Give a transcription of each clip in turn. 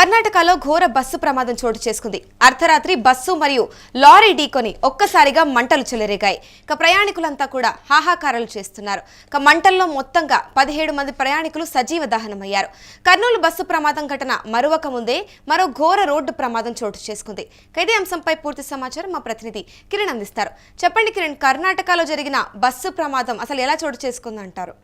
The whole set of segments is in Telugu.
కర్ణాటకలో ఘోర బస్సు ప్రమాదం చోటు చేసుకుంది. అర్ధరాత్రి బస్సు మరియు లారీ ఢీకొని ఒక్కసారిగా మంటలు చెలరేగాయి. ప్రయాణికులంతా కూడా హాహాకారాలు చేస్తున్నారు. మంటల్లో మొత్తంగా 17 మంది ప్రయాణికులు సజీవ దహనమయ్యారు. కర్నూలు బస్సు ప్రమాదం ఘటన మరువక ముందే మరో ఘోర రోడ్డు ప్రమాదం చోటు చేసుకుంది. ఇదే అంశంపై పూర్తి సమాచారం మా ప్రతినిధి కిరణ్ అందిస్తారు. చెప్పండి కిరణ్, కర్ణాటకలో జరిగిన బస్సు ప్రమాదం అసలు ఎలా చోటు చేసుకుందంటారు?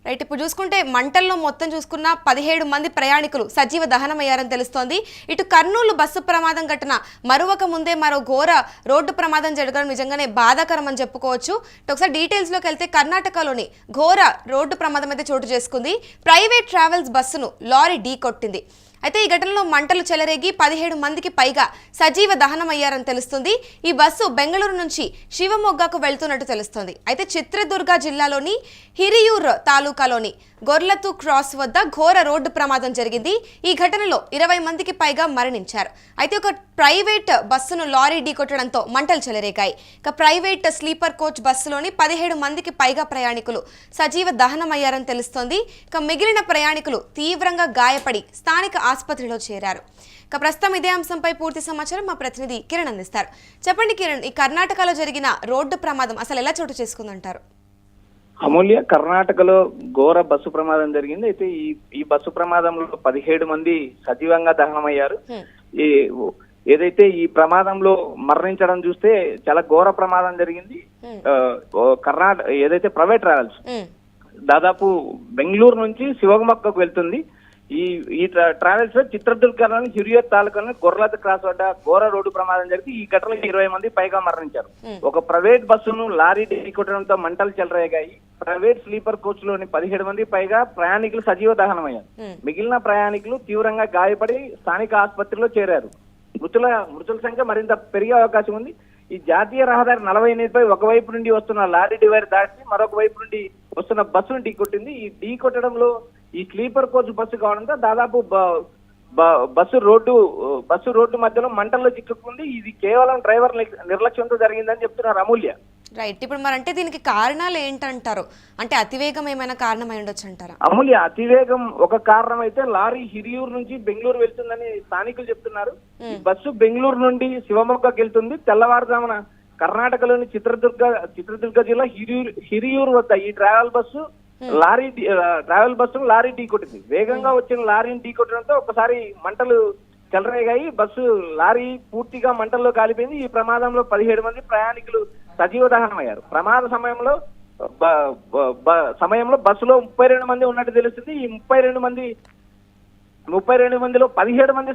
రైట్, ఇప్పుడు చూసుకుంటే మంటల్లో మొత్తం చూసుకున్న 17 మంది ప్రయాణికులు సజీవ దహనమయ్యారని తెలుస్తోంది. ఇటు కర్నూలు బస్సు ప్రమాదం ఘటన మరువక ముందే మరో ఘోర రోడ్డు ప్రమాదం జరగడం నిజంగానే బాధాకరం అని చెప్పుకోవచ్చు. ఒకసారి డీటెయిల్స్లోకి వెళ్తే కర్ణాటకలోని ఘోర రోడ్డు ప్రమాదం అయితే చోటు చేసుకుంది. ప్రైవేట్ ట్రావెల్స్ బస్సును లారీ ఢీకొట్టింది. అయితే ఈ ఘటనలో మంటలు చెలరేగి 17 మందికి పైగా సజీవ దహనమయ్యారని తెలుస్తుంది. ఈ బస్సు బెంగళూరు నుంచి శివమొగ్గకు వెళ్తున్నట్టు తెలుస్తోంది. అయితే చిత్రదుర్గ జిల్లాలోని హిరియూర్ తాలూకాలోని గొర్లతు క్రాస్ వద్ద ఘోర రోడ్డు ప్రమాదం జరిగింది. ఈ ఘటనలో 20 మందికి పైగా మరణించారు. అయితే ఒక ప్రైవేట్ బస్సును లారీ ఢీకొట్టడంతో మంటలు చెలరేగాయి. ప్రైవేట్ స్లీపర్ కోచ్ బస్సులోని 17 మందికి పైగా ప్రయాణికులు సజీవ దహనమయ్యారని తెలుస్తోంది. మిగిలిన ప్రయాణికులు తీవ్రంగా గాయపడి స్థానిక ఆసుపత్రిలో చేరారు. ప్రస్తుతం ఇదే అంశంపై పూర్తి సమాచారం మా ప్రతినిధి కిరణ్ అందిస్తారు. చెప్పండి కిరణ్, ఈ కర్ణాటకలో జరిగిన రోడ్డు ప్రమాదం అసలు ఎలా చోటు చేసుకుందంటారు? అమూల్య, కర్ణాటకలో ఘోర బస్సు ప్రమాదం జరిగింది. అయితే ఈ బస్సు ప్రమాదంలో 17 మంది సజీవంగా దహనమయ్యారు. ఏదైతే ఈ ప్రమాదంలో మరణించడం చూస్తే చాలా ఘోర ప్రమాదం జరిగింది. కర్ణాటక ఏదైతే ప్రైవేట్ ట్రావెల్స్ దాదాపు బెంగళూరు నుంచి శివమొగ్గకు వెళ్తుంది. ఈ ట్రావెల్స్ లో చిత్రదుర్గలోని హిరియర్ తాలూకాలోని గొర్లత క్రాస్ వద్ద ఘోర రోడ్డు ప్రమాదం జరిగి ఈ ఘటనలో 20 మంది పైగా మరణించారు. ఒక ప్రైవేట్ బస్సును లారీ ఢీకొట్టడంతో మంటలు చెలరేగాయి. ప్రైవేట్ స్లీపర్ కోచ్ లోని 17 మంది పైగా ప్రయాణికులు సజీవ దహనమయ్యారు. మిగిలిన ప్రయాణికులు తీవ్రంగా గాయపడి స్థానిక ఆసుపత్రిలో చేరారు. మృతుల సంఖ్య మరింత పెరిగే అవకాశం ఉంది. ఈ జాతీయ రహదారి 48పై ఒకవైపు నుండి వస్తున్న లారీ డివైడర్ దాటి మరొక వైపు నుండి వస్తున్న బస్సును ఢీకొట్టింది. ఈ ఢీకొట్టడంలో ఈ స్లీపర్ కోచ్ బస్సు కావడంతో దాదాపు బస్సు రోడ్డు మధ్యలో మంటల్లో చిక్కుకుంది. ఇది కేవలం డ్రైవర్ నిర్లక్ష్యంతో జరిగిందని చెప్తున్నారు అమూల్య. రైట్, ఇప్పుడు మరి అంటే దీనికి కారణాలు ఏంటంటారు? అంటే అతివేగం ఏమైనా కారణమై ఉండొచ్చు అంటారా? అమూల్య, అతివేగం ఒక కారణం అయితే లారీ హిరియూరు నుంచి బెంగళూరు వెళ్తుందని స్థానికులు చెప్తున్నారు. బస్సు బెంగళూరు నుండి శివమొగ్గకి వెళ్తుంది. తెల్లవారుజామున కర్ణాటకలోని చిత్రదుర్గ జిల్లా హిరియూరు వద్ద ఈ ట్రావెల్ బస్సును లారీ ఢీకొట్టింది. వేగంగా వచ్చిన లారీని ఢీకొట్టడంతో ఒకసారి మంటలు చెలరేగాయి. లారీ పూర్తిగా మంటల్లో కాలిపోయింది. ఈ ప్రమాదంలో 17 మంది ప్రయాణికులు సజీవ దహనమయ్యారు. ప్రమాద సమయంలో బస్సులో 32 మంది ఉన్నట్టు తెలుస్తుంది. ఈ 32 మందిలో 17 మంది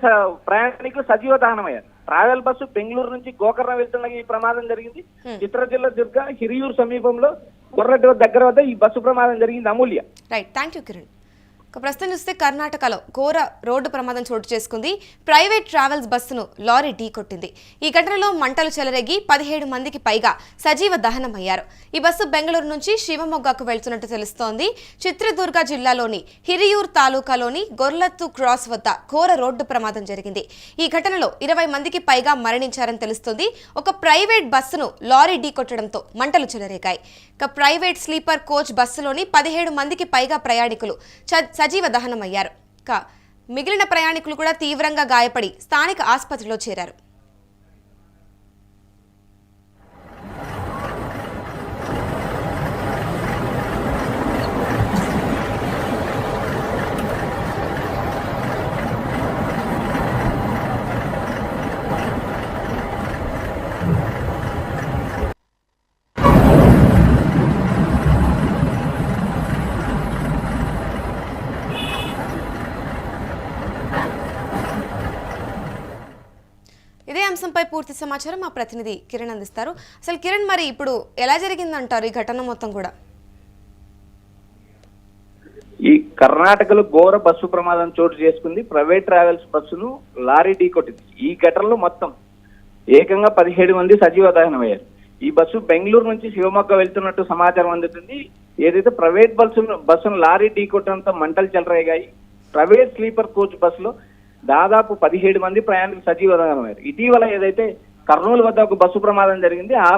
ప్రయాణికులు సజీవ దహనమయ్యారు. ట్రావెల్ బస్సు బెంగళూరు నుంచి గోకర్ణ వెళ్తున్న ఈ ప్రమాదం జరిగింది. చిత్రదుర్గ హిరియూరు సమీపంలో గొర్రెట దగ్గర వద్ద ఈ బస్సు ప్రమాదం జరిగింది Amulya. Right, thank you Kiran. ప్రస్తుతం చూస్తే కర్ణాటకలో ఘోర రోడ్డు ప్రమాదం చోటు చేసుకుంది. ప్రైవేట్ ట్రావెల్స్ బస్సును లారీ ఢీకొట్టింది. ఈ ఘటనలో మంటలు చెలరేగి 17 మందికి పైగా సజీవ దహనమయ్యారు. ఈ బస్సు బెంగళూరు నుంచి శివమొగ్గకు వెళ్తున్నట్టు తెలుస్తోంది. చిత్రదుర్గ జిల్లాలోని హిరియూర్ తాలూకాలోని గొర్లత్తు క్రాస్ వద్ద ఘోర రోడ్డు ప్రమాదం జరిగింది. ఈ ఘటనలో 20 మందికి పైగా మరణించారని తెలుస్తుంది. ఒక ప్రైవేట్ బస్సును లారీ ఢీకొట్టడంతో మంటలు చెలరేగాయి. ప్రైవేట్ స్లీపర్ కోచ్ బస్సులోని 17 మందికి పైగా ప్రయాణికులు సజీవ దహనమయ్యారు. మిగిలిన ప్రయాణికులు కూడా తీవ్రంగా గాయపడి స్థానిక ఆసుపత్రిలో చేరారు. ఇదే అంశంపై పూర్తి సమాచారం మా ప్రతినిధి కిరణ్ అందిస్తారు. అసలు కిరణ్, మరి ఇప్పుడు ఎలా జరిగిందంటారు ఈ ఘటన మొత్తం కూడా? ఈ కర్ణాటకలో ఘోర బస్సు ప్రమాదం చోటు చేసుకుంది. ప్రైవేట్ ట్రావెల్స్ బస్సును లారీ ఢీకొట్టింది. ఈ ఘటనలో మొత్తం ఏకంగా 17 మంది సజీవ దహనమయ్యారు. ఈ బస్సు బెంగళూరు నుంచి శివమొగ్గ వెళ్తున్నట్టు సమాచారం అందుతుంది. ఏదైతే ప్రైవేట్ బస్సును లారీ ఢీకొట్టడంతో మంటలు చెలరేగాయి. ప్రైవేట్ స్లీపర్ కోచ్ బస్సులో దాదాపు 17 మంది ప్రయాణికులు సజీవ దహనమయ్యారు. ఇటీవల ఏదైతే కర్నూలు వద్ద ఒక బస్సు ప్రమాదం జరిగింది. ఆ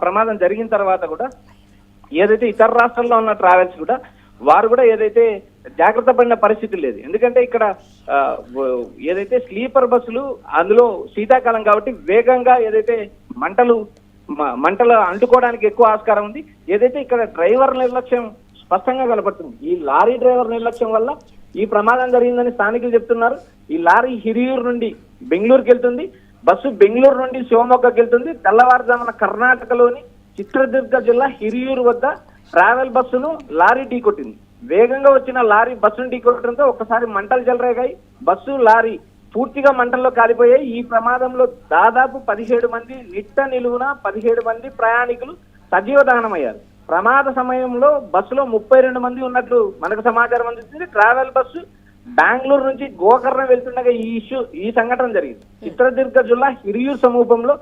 ప్రమాదం జరిగిన తర్వాత కూడా ఏదైతే ఇతర రాష్ట్రాల్లో ఉన్న ట్రావెల్స్ కూడా వారు కూడా ఏదైతే జాగ్రత్త పడిన పరిస్థితి లేదు. ఎందుకంటే ఇక్కడ ఏదైతే స్లీపర్ బస్సులు అందులో శీతాకాలం కాబట్టి వేగంగా ఏదైతే మంటలు అంటుకోవడానికి ఎక్కువ ఆస్కారం ఉంది. ఏదైతే ఇక్కడ డ్రైవర్ నిర్లక్ష్యం స్పష్టంగా కనపడుతుంది. ఈ లారీ డ్రైవర్ నిర్లక్ష్యం వల్ల ఈ ప్రమాదం జరిగిందని స్థానికులు చెప్తున్నారు. ఈ లారీ హిరియూరు నుండి బెంగళూరుకి వెళ్తుంది, బస్సు బెంగళూరు నుండి శివమొగ్గకి వెళ్తుంది. తెల్లవారుజామున కర్ణాటకలోని చిత్రదుర్గ జిల్లా హిరియూరు వద్ద ట్రావెల్ బస్సును లారీ ఢీకొట్టింది. వేగంగా వచ్చిన లారీ బస్సును ఢీకొట్టడంతో ఒక్కసారి మంటలు చెలరేగాయి. బస్సు లారీ పూర్తిగా మంటల్లో కాలిపోయాయి. ఈ ప్రమాదంలో దాదాపు 17 మంది నిట్ట నిలువున 17 మంది ప్రయాణికులు సజీవ దహనమయ్యారు. ప్రమాద సమయంలో బస్సులో 32 మంది ఉన్నట్లు మనకు సమాచారం అందించింది. ట్రావెల్ బస్సు బెంగళూరు నుంచి గోకర్ణ వెళ్తుండగా ఈ సంఘటన జరిగింది. చిత్రదుర్గ జిల్లా హిరియూరు సమీపంలో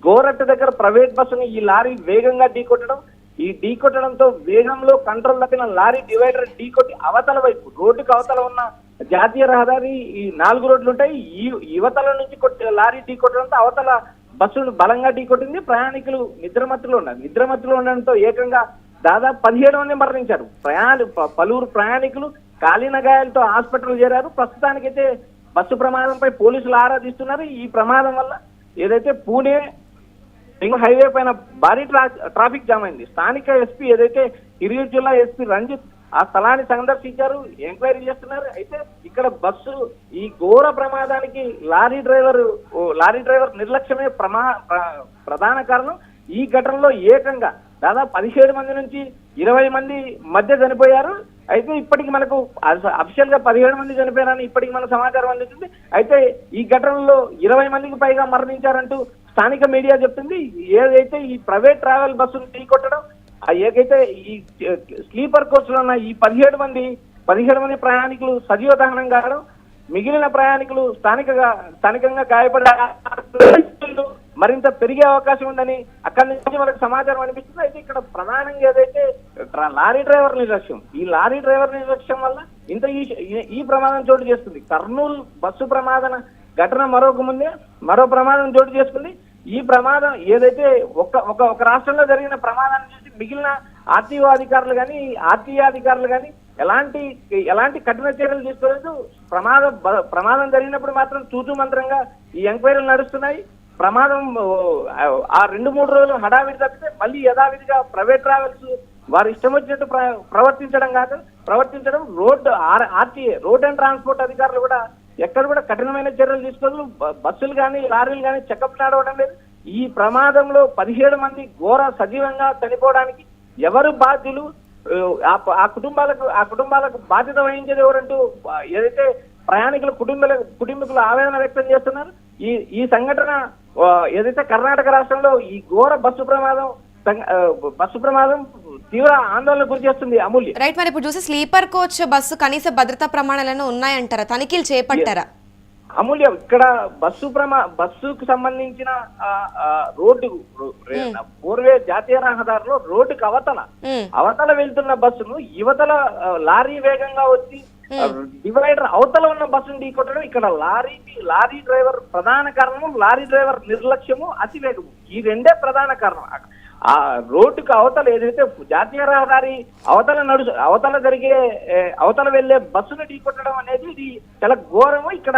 గోరట్ట దగ్గర ప్రైవేట్ బస్సుని ఈ లారీ వేగంగా ఢీకొట్టడంతో వేగంలో కంట్రోల్ తప్పిన లారీ డివైడర్ ఢీకొట్టి అవతల వైపు రోడ్డుకు అవతల ఉన్న జాతీయ రహదారి ఈ 4 రోడ్లు ఉంటాయి. ఈ యువతల నుంచి లారీ ఢీకొట్టడంతో అవతల బస్సును బలంగా ఢీకొట్టింది. ప్రయాణికులు నిద్రమత్తులో ఉండడంతో ఏకంగా దాదాపు 17 మంది మరణించారు. పలువురు ప్రయాణికులు కాలిన గాయాలతో హాస్పిటల్ చేరారు. ప్రస్తుతానికైతే బస్సు ప్రమాదంపై పోలీసులు ఆరా తీస్తున్నారు. ఈ ప్రమాదం వల్ల ఏదైతే పూణే హైవే పైన భారీ ట్రాఫిక్ జామ్ అయింది. స్థానిక ఎస్పీ ఏదైతే హిరియూరు జిల్లా ఎస్పీ రంజిత్ ఆ స్థలాన్ని సందర్శించారు, ఎంక్వైరీ చేస్తున్నారు. అయితే ఇక్కడ బస్సు ఈ ఘోర ప్రమాదానికి లారీ డ్రైవర్ నిర్లక్ష్యమే ప్రధాన కారణం. ఈ ఘటనలో ఏకంగా దాదాపు 17 మంది నుంచి 20 మంది మధ్య చనిపోయారు. అయితే ఇప్పటికి మనకు అఫీషియల్ గా 17 మంది చనిపోయారని ఇప్పటికి మన సమాచారం అందించింది. అయితే ఈ ఘటనలో 20 మందికి పైగా మరణించారంటూ స్థానిక మీడియా చెప్తుంది. ఏదైతే ఈ ప్రైవేట్ ట్రావెల్ బస్సును ఢీకొట్టడం, ఏకైతే ఈ స్లీపర్ కోచ్లో ఉన్న ఈ 17 మంది ప్రయాణికులు సజీవ దహనం కావడం, మిగిలిన ప్రయాణికులు స్థానికంగా గాయపడ్డ మరింత పెరిగే అవకాశం ఉందని అక్కడి నుంచి మనకు సమాచారం అనిపిస్తుంది. అయితే ఇక్కడ ప్రధానంగా ఏదైతే లారీ డ్రైవర్ నిర్లక్ష్యం వల్ల ఇంత ఈ ప్రమాదం చోటు చేసుకుంది. కర్నూలు బస్సు ప్రమాదం ఘటన మరో ప్రమాదం చోటు చేసుకుంది. ఈ ప్రమాదం ఏదైతే ఒక రాష్ట్రంలో జరిగిన ప్రమాదాన్ని చూసి మిగిలిన ఆర్టీఓ అధికారులు కానీ ఎలాంటి కఠిన చర్యలు తీసుకోలేదు. ప్రమాదం జరిగినప్పుడు మాత్రం తూతూ మంత్రంగా ఈ ఎంక్వైరీలు నడుస్తున్నాయి. ప్రమాదం ఆ 2-3 రోజులు హడావిడి తప్పితే మళ్ళీ యథావిధిగా ప్రైవేట్ ట్రావెల్స్ వారు ఇష్టం వచ్చినట్టు ప్రవర్తించడం రోడ్ అండ్ ట్రాన్స్పోర్ట్ అధికారులు కూడా ఎక్కడ కూడా కఠినమైన చర్యలు తీసుకోదు. బస్సులు కానీ లారీలు కానీ చెకప్ నడవడం లేదు. ఈ ప్రమాదంలో 17 మంది ఘోర సజీవంగా చనిపోవడానికి ఎవరు బాధ్యులు, ఆ కుటుంబాలకు బాధ్యత వహించేది ఎవరంటూ ఏదైతే ప్రయాణికుల కుటుంబీకులు ఆవేదన వ్యక్తం చేస్తున్నారు. ఈ సంఘటన ఏదైతే కర్ణాటక రాష్ట్రంలో ఈ ఘోర బస్సు ప్రమాదం తీవ్ర ఆందోళన గురి చేస్తుంది. అమూల్య రైట్, మరి ఇప్పుడు చూసి స్లీపర్ కోచ్ బస్సు కనీస భద్రతా ప్రమాణాలను ఉన్నాయంటారా? తనిఖీలు చేపట్టారా? అమూల్య ఇక్కడ బస్సుకు సంబంధించిన రోడ్డు పూర్వే జాతీయ రహదారిలో రోడ్డుకు అవతల వెళ్తున్న బస్సును యువతల లారీ వేగంగా వచ్చి డివైడర్ అవతల ఉన్న బస్సును ఢీకొట్టడం ఇక్కడ లారీ డ్రైవర్ ప్రధాన కారణము. లారీ డ్రైవర్ నిర్లక్ష్యము, అతివేగము, ఈ రెండే ప్రధాన కారణం. ఆ రోడ్డుకు అవతల ఏదైతే జాతీయ రహదారి అవతల వెళ్లే బస్సును ఢీకొట్టడం అనేది ఇది చాలా ఘోరము. ఇక్కడ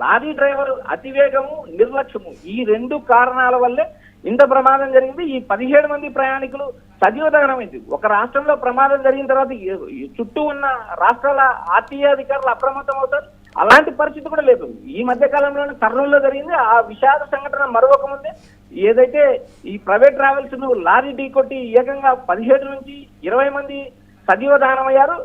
లారీ డ్రైవర్ అతివేగము, నిర్లక్ష్యము, ఈ 2 కారణాల వల్లే ఇంత ప్రమాదం జరిగింది. ఈ 17 మంది ప్రయాణికులు సజీవ దహనమైంది. ఒక రాష్ట్రంలో ప్రమాదం జరిగిన తర్వాత చుట్టూ ఉన్న రాష్ట్రాల ఆర్టీఏ అధికారులు అప్రమత్తం అవుతారు. అలాంటి పరిస్థితి కూడా లేదు. ఈ మధ్య కాలంలోనే కర్నూలులో జరిగింది. ఆ విషాద సంఘటన మరొక ముందే ఏదైతే ఈ ప్రైవేట్ ట్రావెల్స్ ను లారీ ఢీకొట్టి ఏకంగా 17 నుంచి 20 మంది సజీవ దహనమయ్యారు.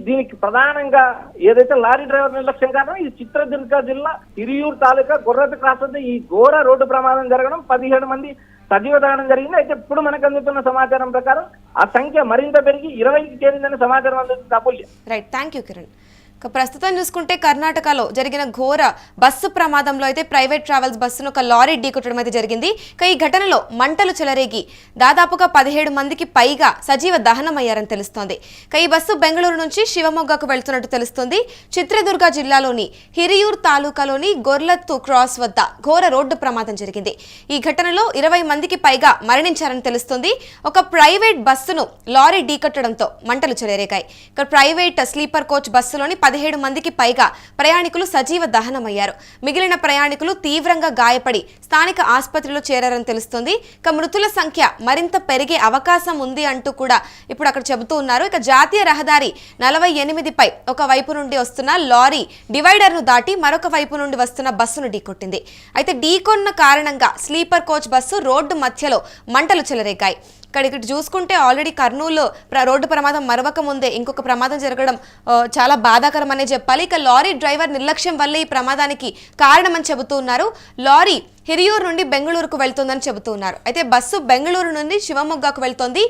దీనికి ప్రధానంగా ఏదైతే లారీ డ్రైవర్ నిర్లక్ష్యం కారణం. ఈ చిత్రదుర్గ జిల్లా హిరియూరు తాలూకా గొర్రెత క్రాస్ వద్ద ఈ ఘోర రోడ్డు ప్రమాదం జరగడం, 17 మంది సజీవ దహనం జరిగింది. అయితే ఇప్పుడు మనకు అందుతున్న సమాచారం ప్రకారం ఆ సంఖ్య మరింత పెరిగి 20కి చేరిందని సమాచారం అందుతుంది. Amulya. Right, thank you Kiran. ఇక ప్రస్తుతం చూసుకుంటే కర్ణాటకలో జరిగిన ఘోర బస్సు ప్రమాదంలో అయితే ప్రైవేట్ ట్రావెల్స్ బస్సును ఒక లారీ ఢీకొట్టడం అయితే జరిగింది. ఇక ఈ ఘటనలో మంటలు చెలరేగి దాదాపుగా 17 మందికి పైగా సజీవ దహనమయ్యారని తెలుస్తోంది. ఇక ఈ బస్సు బెంగళూరు నుంచి శివమొగ్గకు వెళ్తున్నట్టు తెలుస్తుంది. చిత్రదుర్గ జిల్లాలోని హిరియూర్ తాలూకాలోని గొర్లత్తు క్రాస్ వద్ద ఘోర రోడ్డు ప్రమాదం జరిగింది. ఈ ఘటనలో 20 మందికి పైగా మరణించారని తెలుస్తుంది. ఒక ప్రైవేట్ బస్సును లారీ ఢీకొట్టడంతో మంటలు చెలరేగాయి. ఇక ప్రైవేట్ స్లీపర్ కోచ్ బస్సులోని 17 మందికి పైగా ప్రయాణికులు సజీవ దహనమయ్యారు. మిగిలిన ప్రయాణికులు తీవ్రంగా గాయపడి స్థానిక ఆసుపత్రిలో చేరారని తెలుస్తుంది. ఇక మృతుల సంఖ్య మరింత పెరిగే అవకాశం ఉంది అంటూ కూడా ఇప్పుడు అక్కడ చెబుతూ ఉన్నారు. ఇక జాతీయ రహదారి 48పై ఒక వైపు నుండి వస్తున్న లారీ డివైడర్ను దాటి మరొక వైపు నుండి వస్తున్న బస్సును ఢీకొట్టింది. అయితే ఢీకొన్న కారణంగా స్లీపర్ కోచ్ బస్సు రోడ్డు మధ్యలో మంటలు చెలరేగాయి. ఇక్కడ చూసుకుంటే ఆల్రెడీ కర్నూలు రోడ్డు ప్రమాదం మరవక ముందే ఇంకొక ప్రమాదం జరగడం చాలా బాధాకరం అనే చెప్పాలి. ఇక లారీ డ్రైవర్ నిర్లక్ష్యం వల్లే ఈ ప్రమాదానికి కారణమని చెబుతూ ఉన్నారు. లారీ హిరియూరు నుండి బెంగళూరుకు వెళ్తుందని చెబుతూ ఉన్నారు. అయితే బస్సు బెంగళూరు నుండి శివమొగ్గకు వెళ్తోంది.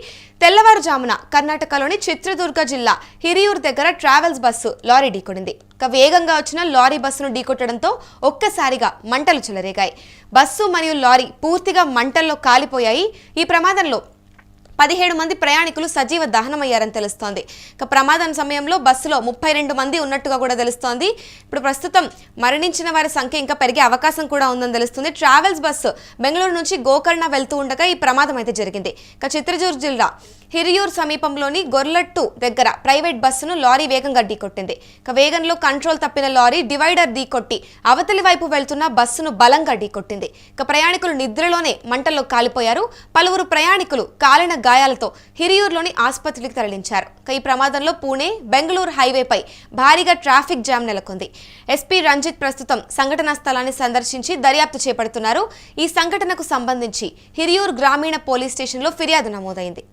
తెల్లవారుజామున కర్ణాటకలోని చిత్రదుర్గ జిల్లా హిరియూరు దగ్గర ట్రావెల్స్ బస్సు లారీ ఢీకొడింది. ఇక వేగంగా వచ్చిన లారీ బస్సును ఢీకొట్టడంతో ఒక్కసారిగా మంటలు చెలరేగాయి. బస్సు మరియు లారీ పూర్తిగా మంటల్లో కాలిపోయాయి. ఈ ప్రమాదంలో 17 మంది ప్రయాణికులు సజీవ దహనమయ్యారని తెలుస్తోంది. ఇక ప్రమాదం సమయంలో బస్సులో 32 మంది ఉన్నట్టుగా కూడా తెలుస్తోంది. ఇప్పుడు ప్రస్తుతం మరణించిన వారి సంఖ్య ఇంకా పెరిగే అవకాశం కూడా ఉందని తెలుస్తుంది. ట్రావెల్స్ బస్సు బెంగళూరు నుంచి గోకర్ణ వెళ్తూ ఉండగా ఈ ప్రమాదం అయితే జరిగింది. ఇక చిత్రదుర్గ జిల్లా హిరియూర్ సమీపంలోని గొర్లట్టు దగ్గర ప్రైవేట్ బస్సును లారీ వేగంగా ఢీకొట్టింది. ఇక వేగంలో కంట్రోల్ తప్పిన లారీ డివైడర్ ఢీకొట్టి అవతలి వైపు వెళ్తున్న బస్సును బలంగా ఢీకొట్టింది. ఇక ప్రయాణికులు నిద్రలోనే మంటల్లో కాలిపోయారు. పలువురు ప్రయాణికులు కాలిన గాయాలతో హిరియూర్లోని ఆసుపత్రికి తరలించారు. ఈ ప్రమాదంలో పూణే బెంగళూరు హైవేపై భారీగా ట్రాఫిక్ జామ్ నెలకొంది. ఎస్పీ రంజిత్ ప్రస్తుతం సంఘటనా స్థలాన్ని సందర్శించి దర్యాప్తు చేపడుతున్నారు. ఈ సంఘటనకు సంబంధించి హిరియూర్ గ్రామీణ పోలీస్ స్టేషన్లో ఫిర్యాదు నమోదైంది.